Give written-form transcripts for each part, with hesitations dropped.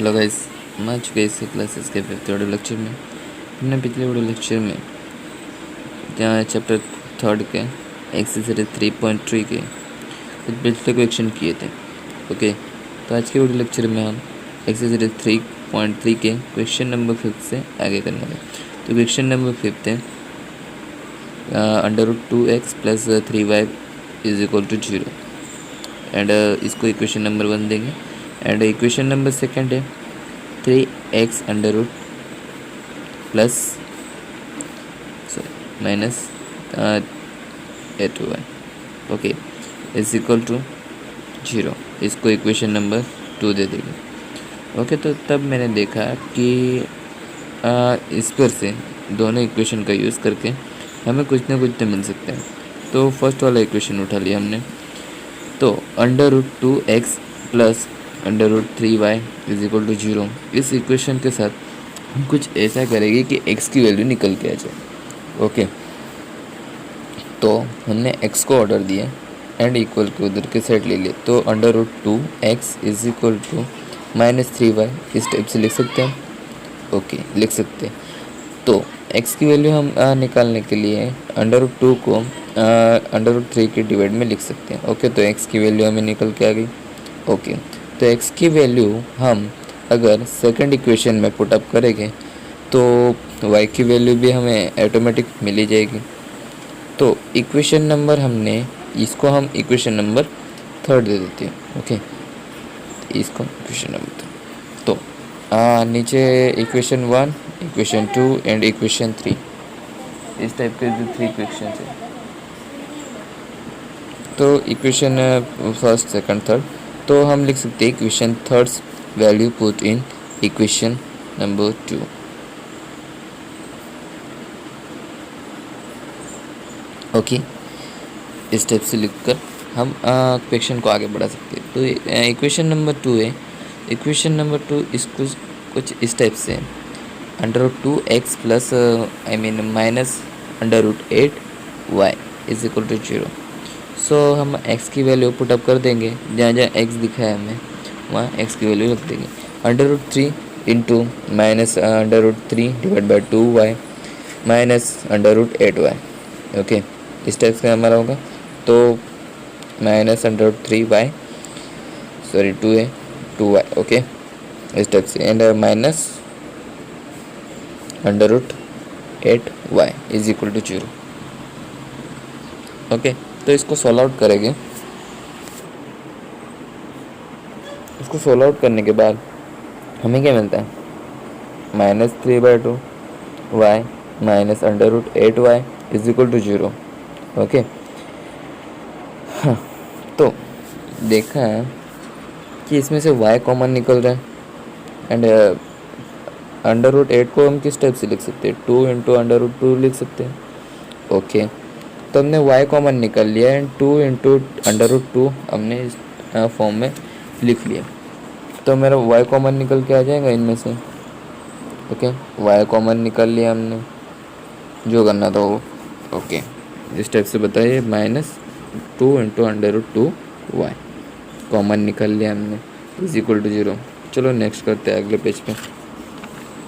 Hello guys, मैं आ चुके इस क्लासेस के फिफ्थ ऑडियो लेक्चर में। हमने पिछले ऑडियो लेक्चर में चैप्टर थर्ड के एक्सरसाइज 3.3 के कुछ पिछले क्वेश्चन किए थे। ओके, तो आज के ऑडियो लेक्चर में हम एक्सरसाइज 3.3 के क्वेश्चन नंबर 5 से आगे करने हैं। तो क्वेश्चन नंबर 5 है √2x + 3y = 0 एंड इसको इक्वेशन नंबर 1 देंगे। एंड इक्वेशन नंबर सेकंड है 3x √ plus minus 8y okay = 0। इसको इक्वेशन नंबर 2 दे देंगे। ओके, तो तब मैंने देखा कि इस पर से दोनों इक्वेशन का यूज़ करके हमें कुछ ना कुछ तो मिल सकता है। तो फर्स्ट वाला इक्वेशन उठा लिया हमने। तो √2x + √3y = 0 इस इक्वेशन के साथ हम कुछ ऐसा करेंगे कि x की वैल्यू निकल के आ जाए। ओके, तो हमने x को ऑर्डर दिया एंड इक्वल के उधर के साइड ले लिए। तो √2x = -3y इस टाइप से लिख सकते हैं। ओके, लिख सकते हैं। तो x की वैल्यू हम निकालने के लिए √2 को √3 के डिवाइड में लिख सकते हैं। ओके, तो x की वैल्यू हमें निकल के आ गई। ओके, तो x की वैल्यू हम अगर सेकंड इक्वेशन में पुट अप करेंगे तो y की वैल्यू भी हमें ऑटोमेटिक मिल ही जाएगी। तो इक्वेशन नंबर हमने इसको हम इक्वेशन नंबर थर्ड दे देते हैं। ओके, इसको इक्वेशन नंबर थर्ड। तो नीचे इक्वेशन 1, इक्वेशन 2 एंड इक्वेशन 3 इस टाइप के जो 3 इक्वेशन है। तो इक्वेशन फर्स्ट सेकंड थर्ड, तो हम लिख सकते हैं equation thirds value put in equation number 2। Okay, इस टाइप से लिखकर हम क्वेश्चन को आगे बढ़ा सकते हैं। तो इक्वेशन नंबर 2 है। इक्वेशन नंबर 2 इसको कुछ इस टाइप से √2x प्लस -√8y = 0। सो हम x की वैल्यू पुट अप कर देंगे। जहाँ जहाँ x दिखा है हमें वहाँ x की वैल्यू रख देंगे। √3 × -√3 / 2y -√8y। ओके, इस टाइप से हमारा होगा। तो -√3y 2 है 2y। ओके, इस टाइप से एंड -√8y = 0। ओके, तो इसको सॉल्व आउट करेंगे। इसको सॉल्व आउट करने के बाद हमें क्या मिलता है? -3/2y -√8y = 0। ओके, हाँ, तो देखा कि इसमें से y कॉमन निकल रहा है एंड √8 को हम किस टाइप से लिख सकते हैं? 2 × √2 लिख सकते हैं। ओके, तो हमने y कॉमन निकल लिया एंड 2 × √2 हमने इस फॉर्म में लिख लिया। तो मेरा y कॉमन निकल के आ जाएगा इनमें से। ओके, y कॉमन निकल लिया हमने, जो करना था वो। ओके, इस टाइप से बताइए -2 × √2y कॉमन निकल लिया हमने = 0। चलो नेक्स्ट करते हैं अगले पेज पे।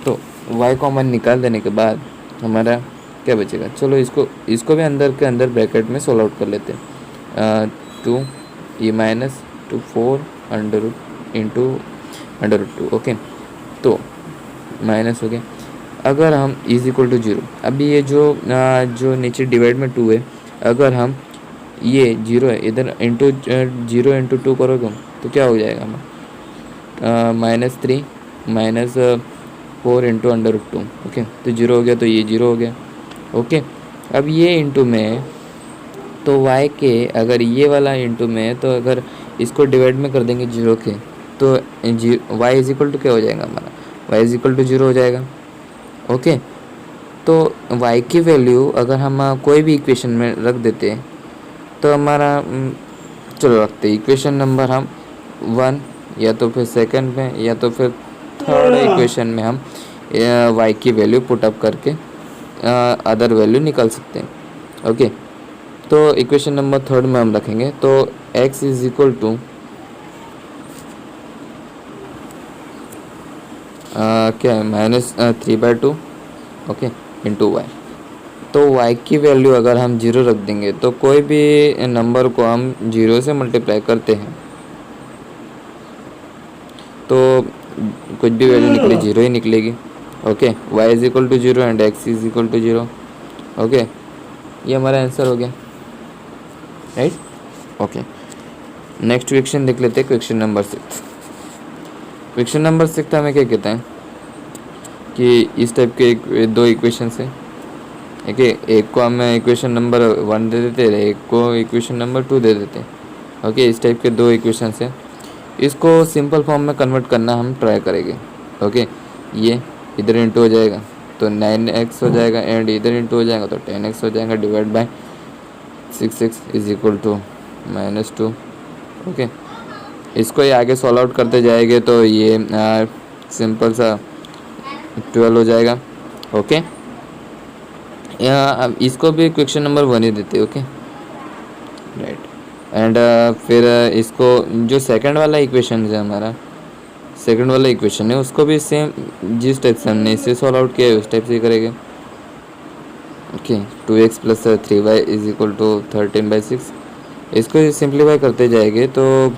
तो y कॉमन निकाल देने के बाद हमारा क्या बचेगा? चलो इसको भी अंदर के अंदर ब्रैकेट में सॉल्व आउट कर लेते हैं। 2 ये -2 4 √2। ओके, तो माइनस हो गया। अगर हम = 0, अभी ये जो नीचे डिवाइड में 2 है, अगर हम ये 0 है इधर इंटू 0 × 2 करोगे तो क्या हो जाएगा हमारा? -3 -4 × √2। ओके, तो 0 हो गया, तो ये 0 हो गया। ओके, अब ये इंटू में तो y के अगर ये वाला इंटू में तो अगर इसको डिवाइड में कर देंगे 0 के तो y = क्या हो जाएगा हमारा? y = 0 हो जाएगा। ओके, तो y की वैल्यू अगर हम कोई भी इक्वेशन में रख देते हैं तो हमारा चलो रखते हैं इक्वेशन नंबर हम 1 या तो फिर सेकंड में या तो फिर थर्ड इक्वेशन में हम y की वैल्यू पुट अप करके अदर वैल्यू निकाल सकते हैं। ओके, तो इक्वेशन नंबर थर्ड में हम रखेंगे। तो x = क्या है -3/2 ओके इंटू वाई। तो y की वैल्यू अगर हम जीरो रख देंगे तो कोई भी नंबर को हम जीरो से मल्टीप्लाई करते हैं तो कुछ भी वैल्यू निकले जीरो ही निकलेगी। Okay y is equal to zero and x is equal to zero. Okay ये हमारा आंसर हो गया, राइट। ओके नेक्स्ट क्वेश्चन देख लेते हैं, क्वेश्चन नंबर 6। क्वेश्चन नंबर 6 हमें क्या कहता है कि इस टाइप के दो इक्वेशन है। ठीक है, एक को हम इक्वेशन नंबर 1 दे देते हैं, एक को इक्वेशन नंबर 2 दे देते हैं। ओके इस टाइप के दो इक्वेशन है, इसको सिंपल फॉर्म में कन्वर्ट करना हम ट्राई करेंगे। ओके ये इधर इंटू हो जाएगा तो 9x हो जाएगा एंड इधर इंटू हो जाएगा तो 10x हो जाएगा divide by 6x is equal to -2। Okay इसको ये आगे सॉल्व आउट करते जाएंगे तो ये सिंपल सा 12 हो जाएगा। ओके अब इसको भी क्वेश्चन नंबर 1 ही देते हैं। ओके राइट एंड फिर इसको जो सेकंड वाला इक्वेशन है हमारा, सेकंड वाला इक्वेशन है उसको भी सेम जिस टाइप से हमने इसे सॉल्व आउट किया है उस टाइप से ही करेंगे। Okay 2x + 3y is equal to 13/6। इसको सिंप्लीफाई करते जाएंगे तो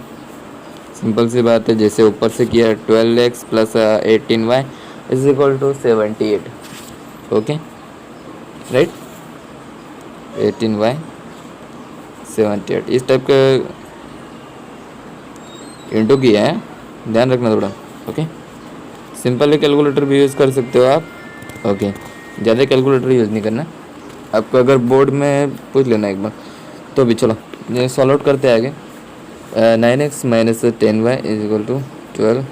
सिंपल सी बात है, जैसे ऊपर से किया 12x + 18y is equal to 78। Okay right 18y 78 इस टाइप का इंटू किया है, ध्यान रखना थोड़ा। ओके सिंपल कैलकुलेटर भी यूज़ कर सकते हो आप। ओके ज़्यादा कैलकुलेटर यूज़ नहीं करना, आपको अगर बोर्ड में पूछ लेना एक बार तो भी। चलो ये सॉल्व आउट करते आगे। 9x - 10y is equal to 12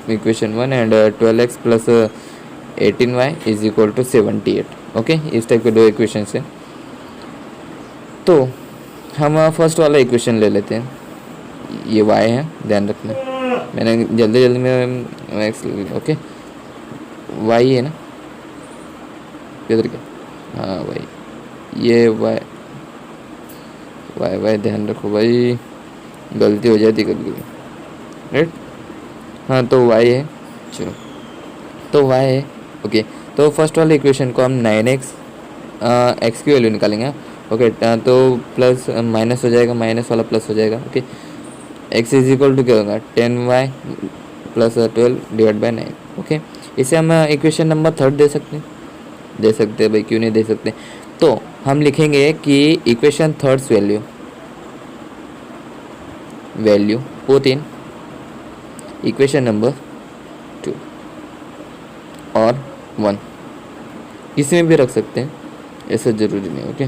equation 1 and 12x + 18y is equal to 78। Okay इस टाइप के दो इक्वेशन है। तो हम फर्स्ट वाला इक्वेशन ले लेते हैं, ये y है, ध्यान रखना मैंने जल्दी में x। ओके y है ना किधर क्या, हाँ y, ये y ध्यान रखो भाई, गलती हो जाती कभी कभी, राइट। हाँ तो y है, चलो तो y है। ओके तो फर्स्ट वाले इक्वेशन को हम 9x x की वैल्यू निकालेंगे। ओके तो प्लस माइनस हो जाएगा, माइनस वाला प्लस हो जाएगा। Okay x is equal to क्या होगा 10y + 12 डिवाइड बाय 9। ओके इसे हम इक्वेशन नंबर 3 दे सकते हैं भाई, क्यों नहीं दे सकते। तो हम लिखेंगे कि equation 3 value put in equation number 2 और 1, किसी में भी रख सकते हैं, ऐसा ज़रूरी नहीं। ओके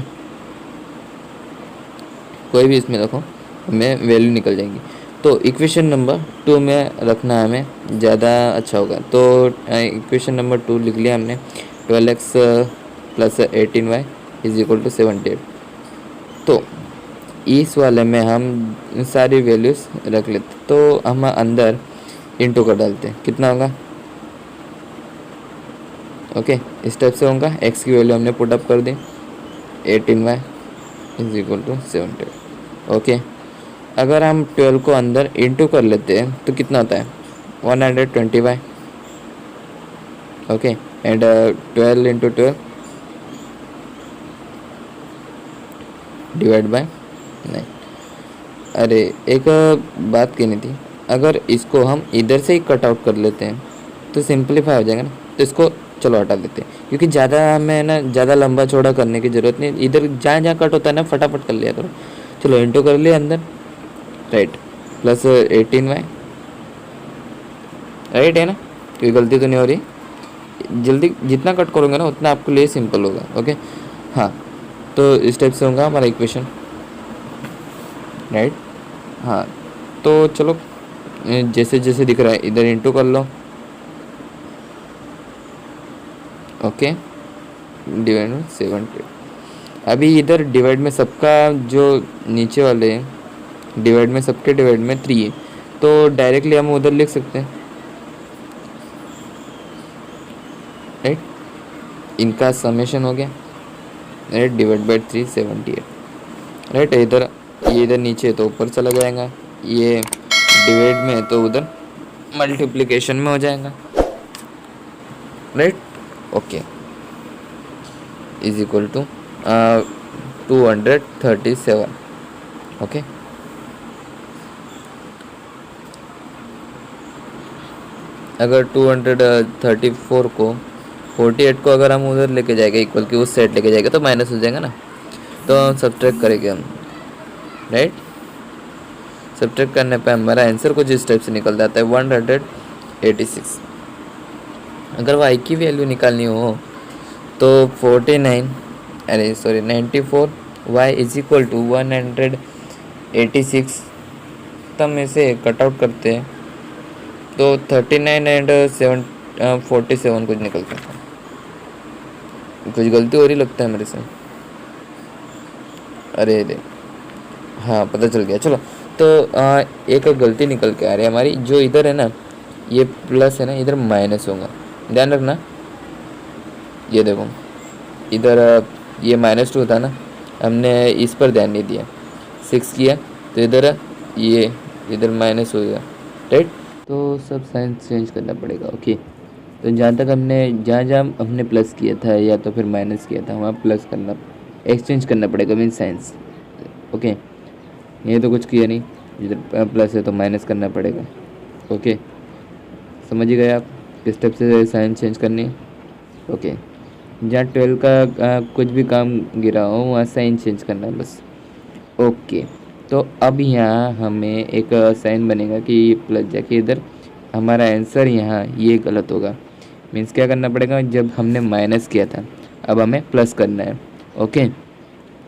कोई भी इसमें रखो हमें वैल्यू निकल जाएंगी। तो इक्वेशन नंबर 2 में रखना हमें ज़्यादा अच्छा होगा। तो इक्वेशन नंबर 2 लिख लिया हमने, 12x + 18y is equal to 78। तो इस वाले में हम सारी वैल्यूज़ रख लेते, तो हम अंदर इंटू कर डालते हैं, कितना होगा। ओके इस टाइप से होगा, x की वैल्यू हमने पुट अप कर दी 18y is equal to 78। Okay अगर हम 12 को अंदर इंटू कर लेते हैं तो कितना होता है 120y। Okay and 12 × 12 divide by 9। अरे एक बात कहनी थी, अगर इसको हम इधर से ही कट आउट कर लेते हैं तो सिंपलीफाई हो जाएगा ना, तो इसको चलो हटा देते हैं, क्योंकि ज़्यादा हमें ना ज़्यादा लंबा चौड़ा करने की ज़रूरत नहीं, इधर जहाँ जहाँ कट होता है ना फटाफट कर लिया करो। चलो इंटू कर लिया अंदर, राइट + 18y, राइट है ना, कोई गलती तो नहीं हो रही। जल्दी जितना कट करोगे ना उतना आपके लिए सिंपल होगा। ओके हाँ तो इस टाइप से होगा हमारा इक्वेशन, राइट। हाँ तो चलो जैसे जैसे दिख रहा है इधर इंटू कर लो। ओके डिवाइड में 70। अभी इधर डिवाइड में सबका जो नीचे वाले डिवाइड में सबके डिवाइड में 3 है, तो डायरेक्टली हम उधर लिख सकते हैं, राइट। इनका समेशन हो गया, राइट, डिवाइड बाय 3 78, राइट। इधर ये इधर नीचे तो ऊपर चला जाएगा, ये डिवाइड में तो उधर मल्टीप्लिकेशन में हो जाएगा, right, okay, is equal to 237, okay. अगर 234 को 48 को अगर हम उधर लेके जाएंगे इक्वल की उस साइड लेके जाएंगे तो माइनस हो जाएगा ना, तो हम सब्ट्रैक्ट करेंगे हम, राइट। सब्ट्रैक्ट करने पे हमारा आंसर कुछ इस टाइप से निकल जाता है 186। अगर वाई की वैल्यू निकालनी हो तो 94 वाई इज इक्वल टू 186, तब इसे कट आउट करते हैं तो 39 एंड 47 कुछ निकलता है। कुछ गलती हो रही लगता है मेरे से, अरे दे, हाँ पता चल गया, चलो। तो एक गलती निकल के आ रही है हमारी, जो इधर है ना ये प्लस है ना, इधर माइनस होगा, ध्यान रखना। ये देखो इधर ये -2 था ना, हमने इस पर ध्यान नहीं दिया, 6 किया तो इधर ये इधर माइनस हो गया, राइट। तो सब साइन चेंज करना पड़ेगा, ओके। तो जहाँ तक जहाँ हमने प्लस किया था या तो फिर माइनस किया था, वहाँ प्लस करना, एक्सचेंज करना पड़ेगा, मीन साइंस, ओके। ये तो कुछ किया नहीं, इधर प्लस है तो माइनस करना पड़ेगा, ओके। समझ गए आप किस स्टेप से साइन चेंज करनी है, ओके। जहाँ 12 का कुछ भी काम गिरा हो वहाँ साइन चेंज करना है बस, ओके। तो अब यहाँ हमें एक साइन बनेगा कि प्लस जाके इधर हमारा आंसर यहाँ ये गलत होगा, मीन्स क्या करना पड़ेगा, जब हमने माइनस किया था अब हमें प्लस करना है, ओके।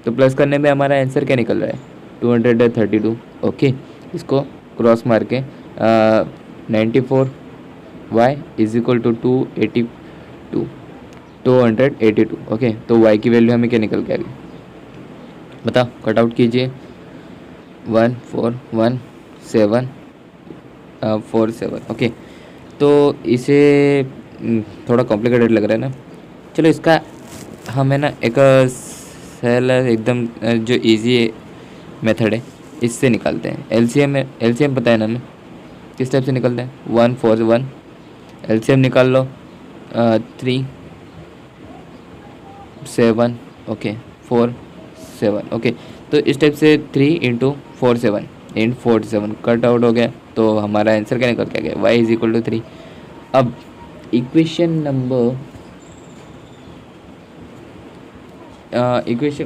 तो प्लस करने में हमारा आंसर क्या निकल रहा है 232, ओके। इसको क्रॉस मार के 94 y is equal to 282, okay. तो वाई की वैल्यू हमें क्या निकल के आ गई, बताओ, कट आउट कीजिए, 141747, ओके। तो इसे थोड़ा कॉम्प्लिकेटेड लग रहा है ना, चलो इसका हमें ना एक सहल एकदम जो इजी मेथड है इससे निकालते हैं। एलसीएम पता है ना हमें किस टाइप से निकलते हैं, 141, एलसीएम निकाल लो 3 7, ओके 4 7, ओके। तो इस टाइप से 3 × 4 7 × 4 7 कट आउट हो गया, तो हमारा आंसर क्या निकल के आ गया, y इज इक्वल टू 3। अब इक्वेशन नंबर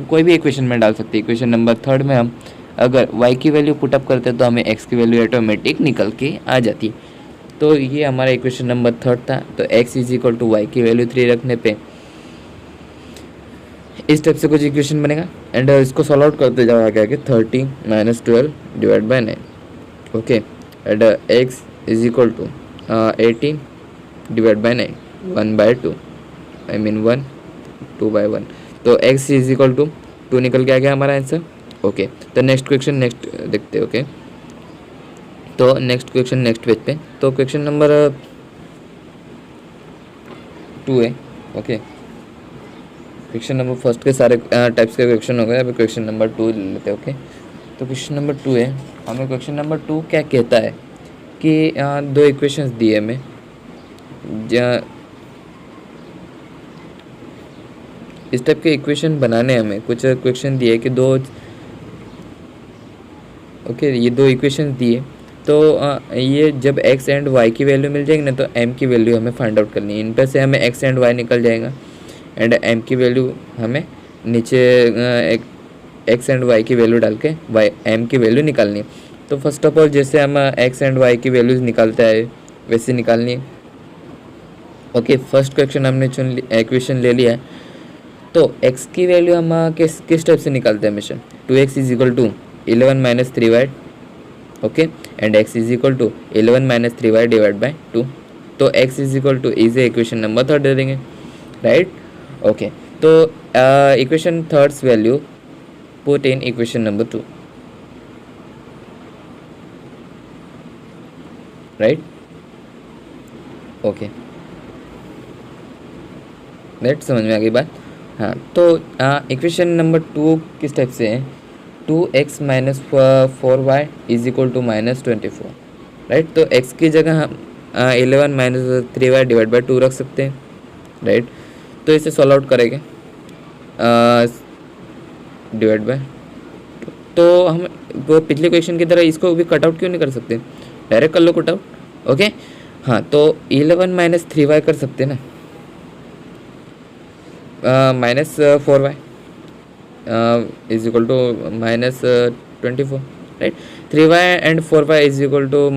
कोई भी इक्वेशन में डाल सकते हैं। इक्वेशन नंबर 3 में हम अगर y की वैल्यू पुटअप करते तो हमें x की वैल्यू ऑटोमेटिक निकल के आ जाती। तो ये हमारा इक्वेशन नंबर 3 था। तो x is equal to y की वैल्यू 3 रखने पे इस टाइप से कुछ इक्वेशन बनेगा एंड इसको सॉल्व आउट करते जाओ आगे आगे 30 - 12 divide by 9, okay. And x is equal to 18 divide by 9, 1/2, I mean 1 2/1। तो x इज इक्वल टू 2 निकल के आ गया हमारा आंसर, ओके। तो नेक्स्ट क्वेश्चन नेक्स्ट देखते हैं, ओके। तो नेक्स्ट क्वेश्चन नेक्स्ट पेज पे, तो क्वेश्चन नंबर 2 है, ओके। क्वेश्चन नंबर फर्स्ट के सारे टाइप्स के क्वेश्चन हो गए, अभी क्वेश्चन नंबर 2 ले लेते हैं, ओके। तो क्वेश्चन नंबर 2 है, हमें क्वेश्चन नंबर 2 क्या कहता है कि 2 इक्वेशंस दिए हमें, इस टाइप के इक्वेशन बनाने हमें कुछ क्वेश्चन दिए कि ये 2 इक्वेशन दिए। तो ये जब x एंड y की वैल्यू मिल जाएगी ना तो m की वैल्यू हमें फाइंड आउट करनी है। इन पर से हमें x एंड y निकल जाएगा एंड m की वैल्यू हमें नीचे x एंड y की वैल्यू डाल के m की वैल्यू निकालनी है। तो फर्स्ट ऑफ ऑल जैसे हम x एंड y की वैल्यूज निकालते हैं वैसे निकालनी है, ओके। फर्स्ट क्वेश्चन हमने इक्वेशन ले लिया है। तो x की वैल्यू हम किस टाइप से निकालते हैं हमेशा, 2x is equal to 11 - 3y, okay. And x is equal to 11 - 3y divide by 2। तो x इज इक्वल टू इसे इक्वेशन नंबर 3 दे देंगे, राइट, ओके। तो equation 3 value put in equation number 2, right, okay. Right, समझ में आ गई बात, हाँ। तो इक्वेशन नंबर 2 किस टाइप से है, 2x - 4y is equal to -24, right. तो x की जगह हम 11 - 3y डिवाइड बाय 2 रख सकते हैं, राइट। तो इसे सॉल्व आउट करेंगे डिवाइड बाय, तो हम वो पिछले क्वेश्चन की तरह इसको भी कट आउट क्यों नहीं कर सकते, डायरेक्ट कर लो कट आउट। ओके हाँ, तो 11 माइनस 3y कर सकते ना, minus 4y is equal to minus 24, right. 3y and 4y is equal to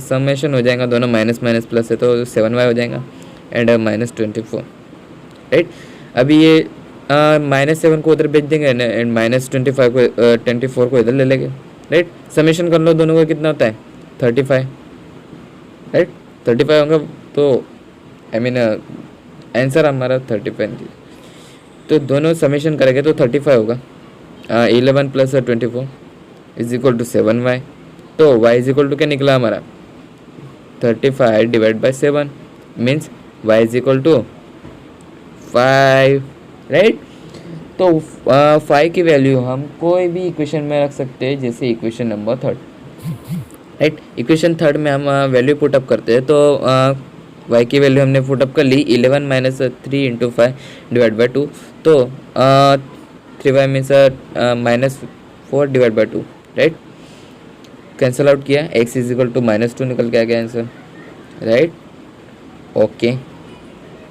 summation हो जाएगा, दोनों माइनस माइनस प्लस है तो 7y हो जाएगा एंड माइनस 24, राइट। अभी ये -7 को उधर भेज देंगे एंड -24 को इधर ले लेंगे, राइट। समेशन कर लो दोनों का, कितना होता है 35, राइट। 35 होगा तो आई मीन आंसर हमारा 35, तो दोनों समेशन करेंगे तो 35 होगा। 11 plus 24 is equal to 7y, तो y इज इक्वल टू क्या निकला हमारा 35 divide by 7 means y is equal to 5, right. तो 5 की वैल्यू हम कोई भी इक्वेशन में रख सकते हैं, जैसे इक्वेशन नंबर 3, राइट। इक्वेशन 3 में हम वैल्यू पुटअप करते हैं, तो y की वैल्यू हमने पुटअप कर ली 11 माइनस 3 इंटू 5 डिवाइड बाई 2, तो 3y means -4 divide by 2, right. Cancel out किया, x इज इक्वल टू -2 निकल के आ गया आंसर, राइट। ओके,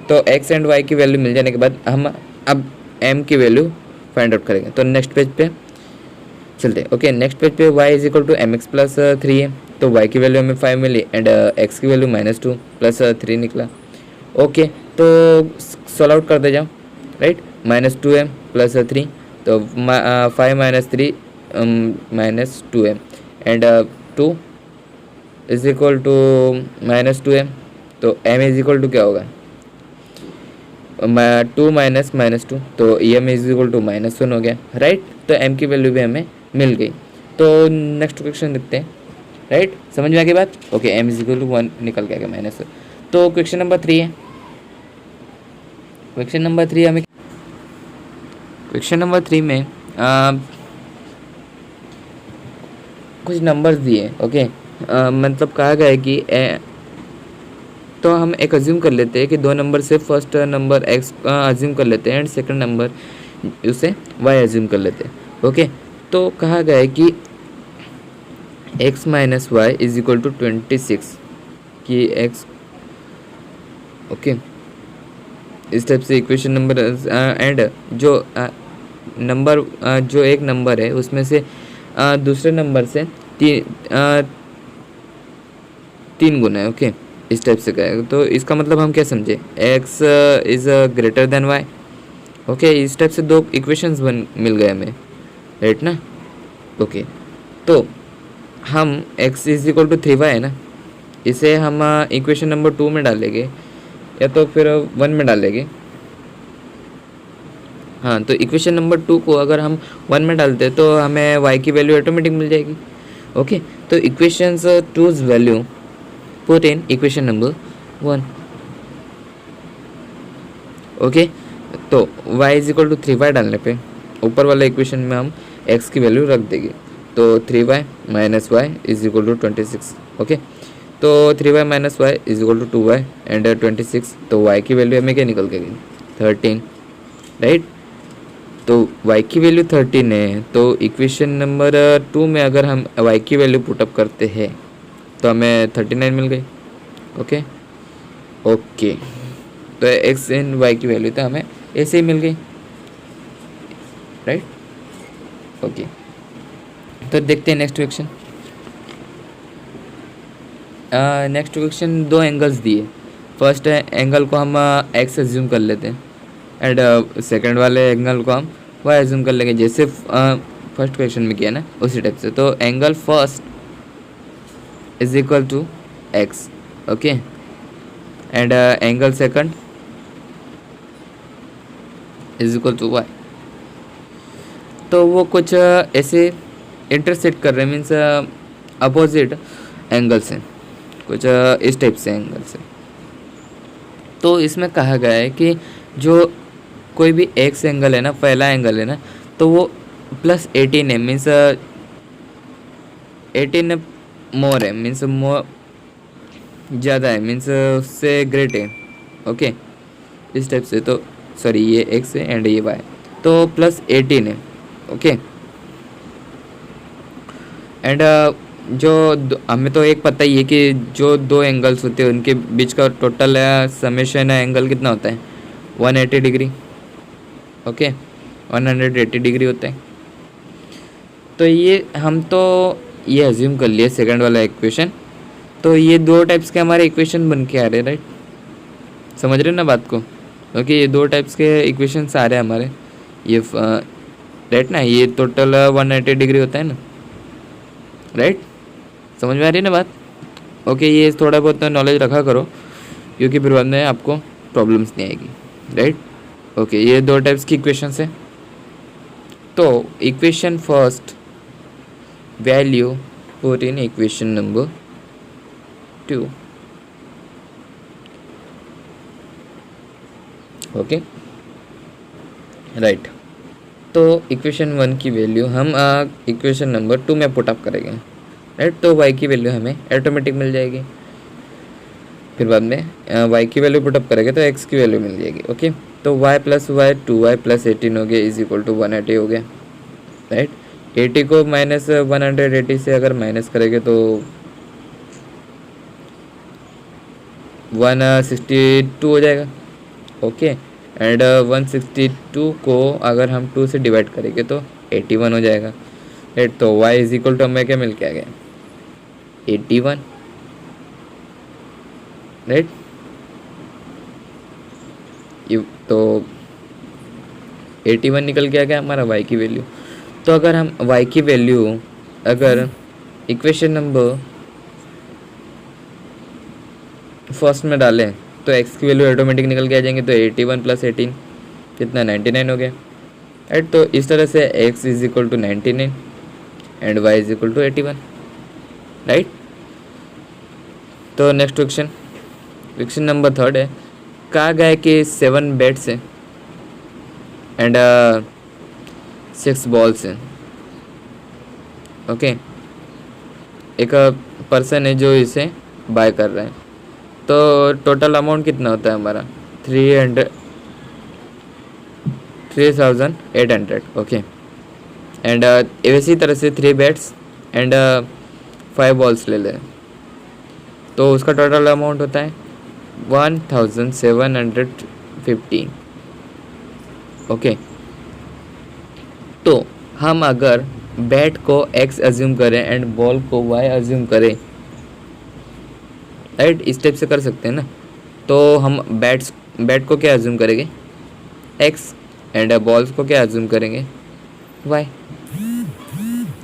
तो x एंड y की वैल्यू मिल जाने के बाद हम अब m की वैल्यू फाइंड आउट करेंगे। तो नेक्स्ट पेज पे चलते हैं। ओके, नेक्स्ट पेज पे y is equal to mx plus 3 है, तो y की वैल्यू हमें 5 मिली एंड x की वैल्यू -2 प्लस 3 निकला। ओके, तो सॉल्व आउट कर दे जाओ, राइट। -2m प्लस 3, तो 5 minus 3 -2m and 2 is equal to -2m, तो m इज इक्वल टू क्या होगा 2 माइनस -2, तो m इज इक्वल टू -1 हो गया, राइट। तो m की वैल्यू भी हमें मिल गई। तो नेक्स्ट क्वेश्चन देखते हैं, राइट। समझ में आ गई बात। Okay, m is equal to 1 निकल के आ गया -1। तो क्वेश्चन नंबर 3 है। क्वेश्चन नंबर 3 हमें, क्वेश्चन नंबर 3 में कुछ नंबर्स दिए। ओके, मतलब कहा गया है कि तो हम एक अज्यूम कर लेते हैं कि दो नंबर से फर्स्ट नंबर x अज्यूम कर लेते हैं एंड सेकंड नंबर उसे y अज्यूम कर लेते हैं। ओके, तो कहा गया है कि x minus y is equal to 26 कि x, ओके, इस टाइप से इक्वेशन नंबर एंड जो नंबर जो एक नंबर है उसमें से दूसरे नंबर से 3 गुना है। ओके, इस टाइप से कहेगा, तो इसका मतलब हम क्या समझे, x is greater than y। Okay, इस टाइप से दो इक्वेशंस मिल गए हमें, राइट ना। ओके, तो हम x is equal to 3y है ना, इसे हम इक्वेशन नंबर 2 में डालेंगे या तो फिर 1 में डालेंगे। हाँ, तो इक्वेशन नंबर 2 को अगर हम 1 में डालते हैं तो हमें y की वैल्यू ऑटोमेटिक मिल जाएगी। ओके, तो equations 2's value put in equation number 1। Okay, तो y is equal to 3y डालने पे ऊपर वाले इक्वेशन में हम x की वैल्यू रख देंगे, तो 3y minus y is equal to 26। Okay, तो 3y minus y is equal to 2y and 26, तो y की वैल्यू हमें क्या निकल के गई 13, राइट। तो y की वैल्यू 13 है, तो इक्वेशन नंबर 2 में अगर हम y की वैल्यू पुटअप करते हैं तो हमें 39 मिल गई। ओके ओके, तो x एंड y की वैल्यू तो हमें ऐसे ही मिल गई, राइट। ओके, तो देखते हैं नेक्स्ट क्वेश्चन। नेक्स्ट क्वेश्चन दो एंगल्स दिए। फर्स्ट एंगल को हम x एज्यूम कर लेते हैं एंड सेकंड वाले एंगल को हम y एज्यूम कर लेंगे, जैसे फर्स्ट क्वेश्चन में किया ना उसी टाइप से। तो angle first is equal to x, okay, and angle second is equal to y। तो वो कुछ ऐसे इंटरसेक्ट कर रहे हैं, मीन्स अपोजिट एंगल से, कुछ इस टाइप से एंगल से। तो इसमें कहा गया है कि जो कोई भी एक्स एंगल है ना, पहला एंगल है ना, तो वो +18 है, मीन्स 18 मोर है, मीन्स मोर ज़्यादा है, मीन्स उससे ग्रेट है। ओके, इस टाइप से, तो सॉरी ये x है एंड ये y, तो प्लस 18 है। ओके एंड हमें तो एक पता ही है कि जो दो एंगल्स होते हैं उनके बीच का टोटल समेशन एंगल कितना होता है, 180 डिग्री। ओके 180 डिग्री होता है। तो ये हम तो ये अज्यूम कर लिए सेकंड वाला इक्वेशन, तो ये दो टाइप्स के हमारे इक्वेशन बन के आ रहे हैं, राइट। समझ रहे हो ना बात को। ओके ये दो टाइप्स के इक्वेशंस आ रहे हैं हमारे, ये राइट ना, ये टोटल 180 डिग्री होता है ना, राइट। समझ में आ रही है ना बात। ओके ये थोड़ा बहुत नॉलेज रखा करो, क्योंकि फिर बाद में आपको प्रॉब्लम्स नहीं आएगी, राइट। ओके ये दो टाइप्स की इक्वेशंस है। तो equation first value put in equation number 2। Okay right, तो इक्वेशन 1 की वैल्यू हम इक्वेशन नंबर 2 में पुट अप करेंगे, राइट। तो y की वैल्यू हमें ऑटोमेटिक मिल जाएगी, फिर बाद में y की वैल्यू पुट अप करेंगे तो x की वैल्यू मिल जाएगी। ओके तो y plus Y 2y plus 18 हो गया इज इक्वल टू 180 हो गया, राइट। 80 को माइनस 180 से अगर माइनस करेंगे तो 162 हो जाएगा। ओके एंड 162 को अगर हम 2 से डिवाइड करेंगे तो 81 हो जाएगा, राइट। तो y इज इक्वल टू हमें क्या मिल के आ गया, 81, राइट। तो 81 निकल के आ गया हमारा y की वैल्यू। तो अगर हम y की वैल्यू अगर इक्वेशन नंबर फर्स्ट में डालें तो x की वैल्यू ऑटोमेटिक निकल के आ जाएंगे। तो 81 प्लस 18 कितना 99 हो गया, राइट। तो इस तरह से x is equal to 99 and y is equal to 81, right. तो नेक्स्ट क्वेश्चन नंबर 3 है, कहा गया है कि 7 बैट्स हैं एंड 6 बॉल्स हैं। ओके एक पर्सन है जो इसे बाय कर रहा है, तो टोटल अमाउंट कितना होता है हमारा 3800। ओके एंड इसी तरह से 3 बैट्स एंड 5 बॉल्स ले लें, तो उसका टोटल अमाउंट होता है 1715। ओके तो हम अगर बैट को x अज्यूम करें एंड बॉल को y अज्यूम करें, राइट, इस टाइप से कर सकते हैं ना। तो हम बैट को क्या अज्यूम करेंगे x एंड बॉल्स को क्या अज्यूम करेंगे y,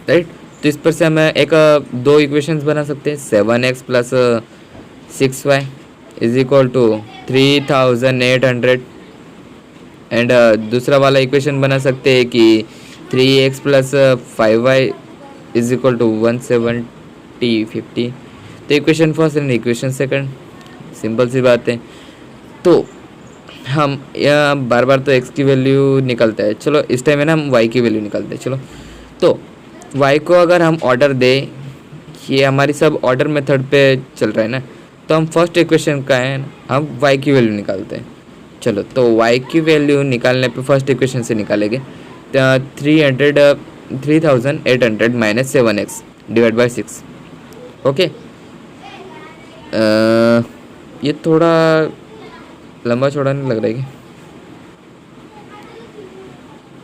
राइट। तो इस पर से हम एक दो इक्वेशंस बना सकते हैं, 7x plus 6y is equal to 3800 and दूसरा वाला इक्वेशन बना सकते हैं कि 3x plus 5y is equal to 17050। तो equation first and equation second, simple सी बात है। तो हम बार बार तो x की वैल्यू निकलता है, चलो इस टाइम है ना हम y की वैल्यू निकालते हैं। चलो तो y को अगर हम ऑर्डर दें, ये हमारी सब ऑर्डर मेथड पे चल रहा है ना, तो हम फर्स्ट इक्वेशन का है हम y की वैल्यू निकालते हैं। चलो तो y की वैल्यू निकालने पे फर्स्ट इक्वेशन से निकालेंगे, 3800 minus 7x divide by 6। Okay ये थोड़ा लंबा चौड़ा नहीं लग रहा है कि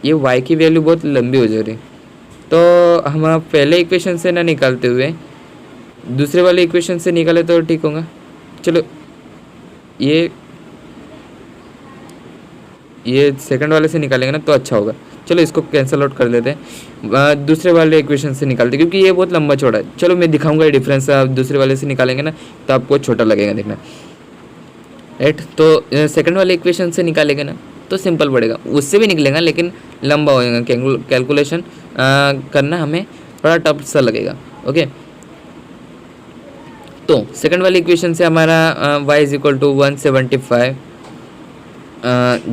ये y की वैल्यू बहुत लंबी हो जा रही है। तो हम पहले इक्वेशन से ना निकालते हुए दूसरे वाले इक्वेशन से निकाले तो ठीक होगा। चलो ये सेकंड वाले से निकालेंगे ना तो अच्छा होगा। चलो इसको कैंसिल आउट कर लेते हैं, दूसरे वाले इक्वेशन से निकालते हैं क्योंकि ये बहुत लंबा चौड़ा है। चलो मैं दिखाऊंगा ये डिफरेंस, आप दूसरे वाले से निकालेंगे ना तो आपको छोटा लगेगा देखना, राइट। तो सेकंड वाले इक्वेशन से निकालेंगे ना तो सिंपल पड़ेगा, उससे भी निकलेगा लेकिन लंबा हो जाएगा, कैलकुलेशन करना हमें थोड़ा टफ सा लगेगा। ओके तो सेकंड वाली इक्वेशन से हमारा y is equal to 175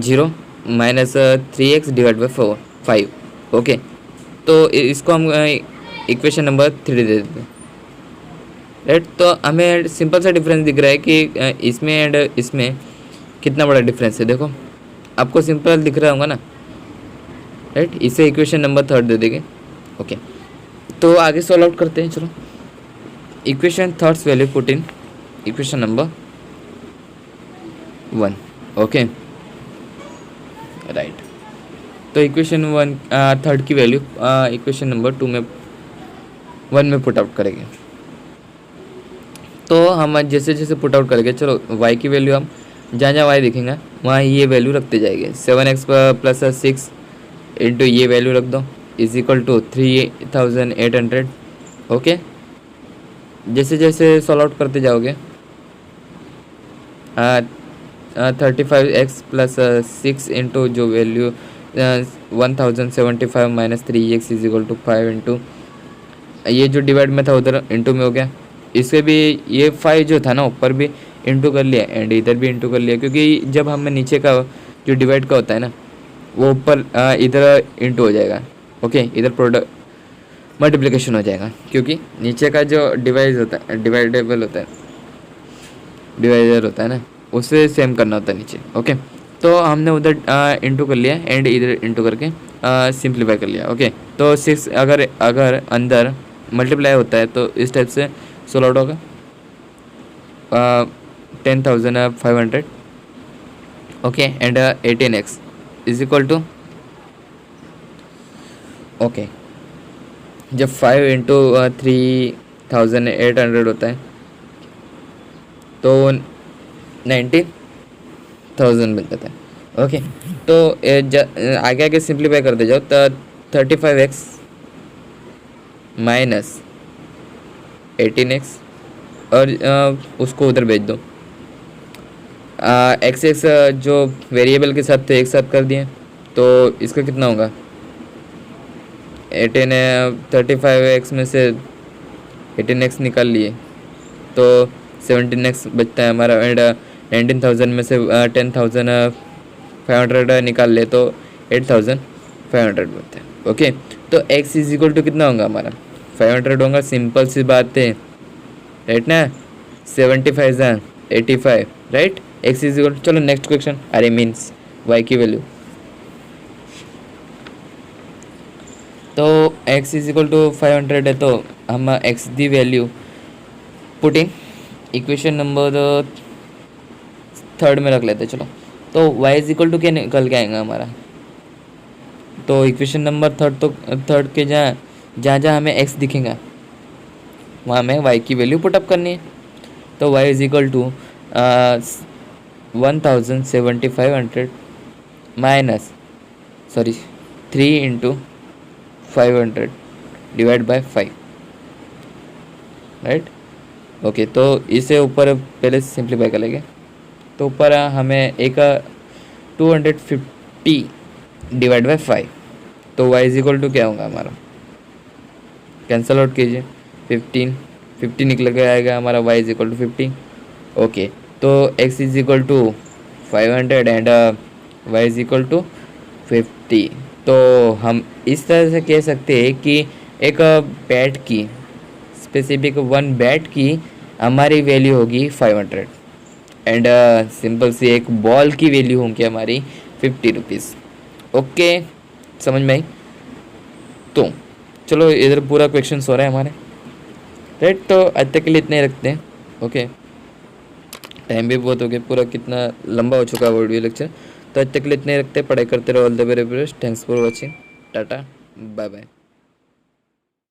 0 minus 3x divide by 5। Okay तो इसको हम इक्वेशन नंबर 3 दे देते हैं, राइट। तो हमें सिंपल सा डिफरेंस दिख रहा है कि इसमें एंड इसमें कितना बड़ा डिफरेंस है, देखो आपको सिंपल दिख रहा होगा ना, राइट। इसे इक्वेशन नंबर 3 दे देंगे। ओके, तो आगे सॉल्व आउट करते हैं। चलो, equation 3 value put in equation number 1। Okay, right. तो इक्वेशन 3 की वैल्यू इक्वेशन नंबर 1 में पुट आउट करेंगे। तो हम जैसे जैसे पुट आउट करेंगे, चलो y की वैल्यू हम जहाँ जहाँ y दिखेंगे वहाँ ये वैल्यू रखते जाएंगे। 7x प्लस 6 इंटू ये वैल्यू रख दो इज इक्वल टू 3800। ओके, जैसे जैसे सॉल्व आउट करते जाओगे 35x प्लस 6 इंटू जो वैल्यू 1075 minus 3x is equal to 5 into ये जो डिवाइड में था उधर इंटू में हो गया। इससे भी ये 5 जो था ना ऊपर भी इंटू कर लिया एंड इधर भी इंटू कर लिया, क्योंकि जब हमें नीचे का जो डिवाइड का होता है ना वो ऊपर इधर इंटू हो जाएगा। ओके, इधर प्रोडक्ट मल्टीप्लिकेशन हो जाएगा, क्योंकि नीचे का जो डिवाइड होता है, डिवाइडेबल होता है, डिवाइडर होता है ना, उससे सेम करना होता है नीचे। ओके, तो हमने उधर इंटू कर लिया एंड इधर इंटू करके सिंप्लीफाई कर लिया। ओके, तो 6 अगर अंदर मल्टीप्लाई होता है तो इस टाइप से सोल्व आउट होगा 10,500। Okay, and 18x is equal to, okay, जब 5 इंटू 3,800 होता है तो 19,000 बन जाता है। ओके, तो आगे आगे सिंप्लीफाई करते जाओ तो 35x माइनस 18x और उसको उधर भेज दो। एक्स जो वेरिएबल के साथ थे एक साथ कर दिए, तो इसका कितना होगा 35x में से 18x निकाल लिए तो 17x बचता है हमारा एंड 19,000 में से 10,500 निकाल ले तो 8,500 बचता है। ओके, तो x इज इक्वल टू कितना होगा हमारा 500 होगा। सिंपल सी बात है, राइट ना। 75 85, राइट। x इज इक्वल, चलो नेक्स्ट क्वेश्चन, अरे मीन्स y की वैल्यू। तो x इज इक्वल टू 500 है, तो हम x the value put in equation number 3 में रख लेते हैं। चलो, तो y इज इक्वल टू क्या निकल के आएगा हमारा, तो इक्वेशन नंबर 3 के जहाँ जहाँ हमें x दिखेगा वहाँ हमें y की वैल्यू पुटअप करनी है। तो y is equal to 1,7500 minus 3 into 500 divide by 5, right. Okay, तो इसे ऊपर पहले सिंप्लीफाई कर लेंगे। तो ऊपर हमें एक 250 डिवाइड बाय 5, तो y इज इक्वल टू क्या होगा हमारा, कैंसल आउट कीजिए, 50 निकल के आएगा हमारा y is equal to 50। Okay, तो x is equal to 500 and y is equal to 50। तो हम इस तरह से कह सकते हैं कि एक बैट की, स्पेसिफिक 1 बैट की हमारी वैल्यू होगी 500 एंड सिंपल सी एक बॉल की वैल्यू होगी हमारी 50 रुपीज़। ओके, समझ में आई। तो चलो इधर पूरा क्वेश्चन हो रहा है हमारे, राइट। तो आज तक के लिए इतने ही रखते हैं। ओके, टाइम भी बहुत हो गया, पूरा कितना लंबा हो चुका है वीडियो लेक्चर। तो आज तक के लिए इतने ही रखते हैं। पढ़ाई करते रहो। All the very best. Thanks for watching. Tata, bye bye.